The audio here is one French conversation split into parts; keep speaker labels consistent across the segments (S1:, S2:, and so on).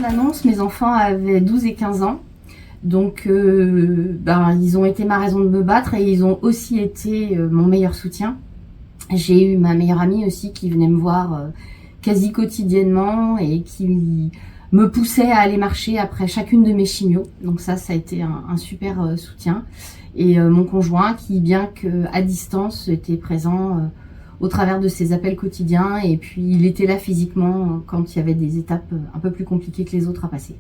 S1: L'annonce, mes enfants avaient 12 et 15 ans. Donc, ils ont été ma raison de me battre et ils ont aussi été mon meilleur soutien. J'ai eu ma meilleure amie aussi qui venait me voir quasi quotidiennement et qui me poussait à aller marcher après chacune de mes chimios. Donc ça a été un super soutien. Et mon conjoint qui, bien qu'à distance, était présent au travers de ses appels quotidiens. Et puis il était là physiquement quand il y avait des étapes un peu plus compliquées que les autres à passer.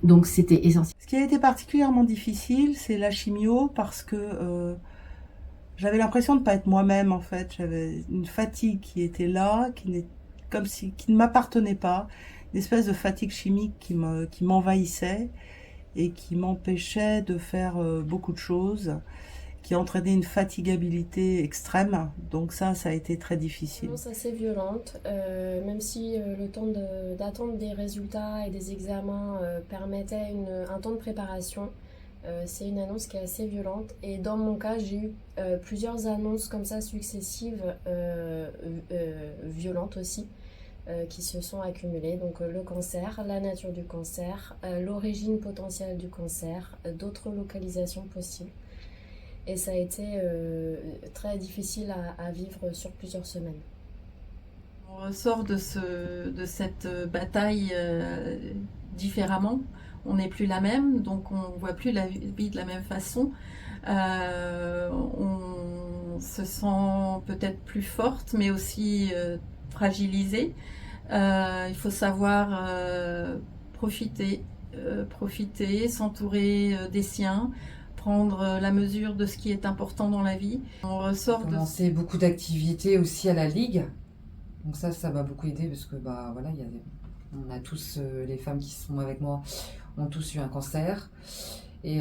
S1: Donc c'était essentiel.
S2: Ce qui a été particulièrement difficile, c'est la chimio parce que j'avais l'impression de ne pas être moi-même en fait. J'avais une fatigue qui était là, qui ne m'appartenait pas, une espèce de fatigue chimique qui m'envahissait et qui m'empêchait de faire beaucoup de choses, qui entraînait une fatigabilité extrême. Donc ça a été très difficile.
S3: C'est assez violente, même si le temps d'attente des résultats et des examens permettait un temps de préparation. C'est une annonce qui est assez violente et dans mon cas j'ai eu plusieurs annonces comme ça successives, violentes aussi, qui se sont accumulées. Donc le cancer, la nature du cancer, l'origine potentielle du cancer, d'autres localisations possibles. Et ça a été très difficile à vivre sur plusieurs semaines.
S4: On ressort de cette bataille différemment. On n'est plus la même, donc on ne voit plus la vie de la même façon. On se sent peut-être plus forte, mais aussi fragilisée. Il faut savoir profiter, s'entourer des siens, prendre la mesure de ce qui est important dans la vie. On ressort de...
S5: commencé beaucoup d'activités aussi à la Ligue. Donc ça m'a beaucoup aidé parce que on a tous, les femmes qui sont avec moi, ont tous eu un cancer. Et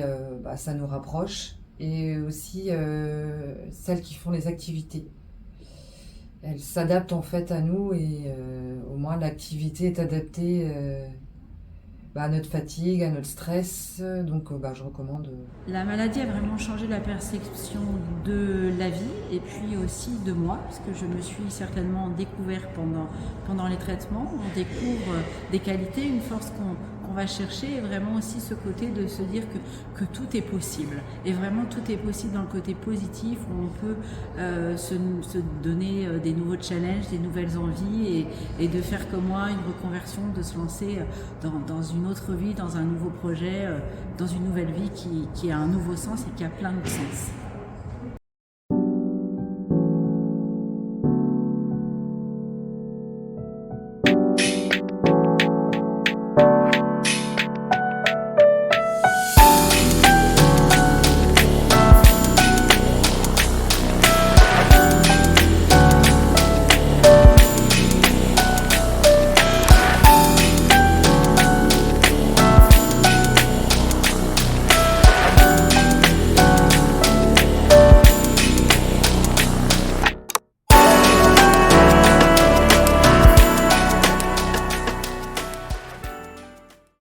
S5: ça nous rapproche. Et aussi celles qui font les activités. Elles s'adaptent en fait à nous et au moins l'activité est adaptée à notre fatigue, à notre stress, donc je recommande.
S6: La maladie a vraiment changé la perception de la vie et puis aussi de moi, parce que je me suis certainement découvert pendant les traitements. On découvre des qualités, une force qu'on va chercher et vraiment aussi ce côté de se dire que tout est possible. Et vraiment tout est possible dans le côté positif où on peut se donner des nouveaux challenges, des nouvelles envies et de faire comme moi une reconversion, de se lancer dans une autre vie, dans un nouveau projet, dans une nouvelle vie qui a un nouveau sens et qui a plein de sens.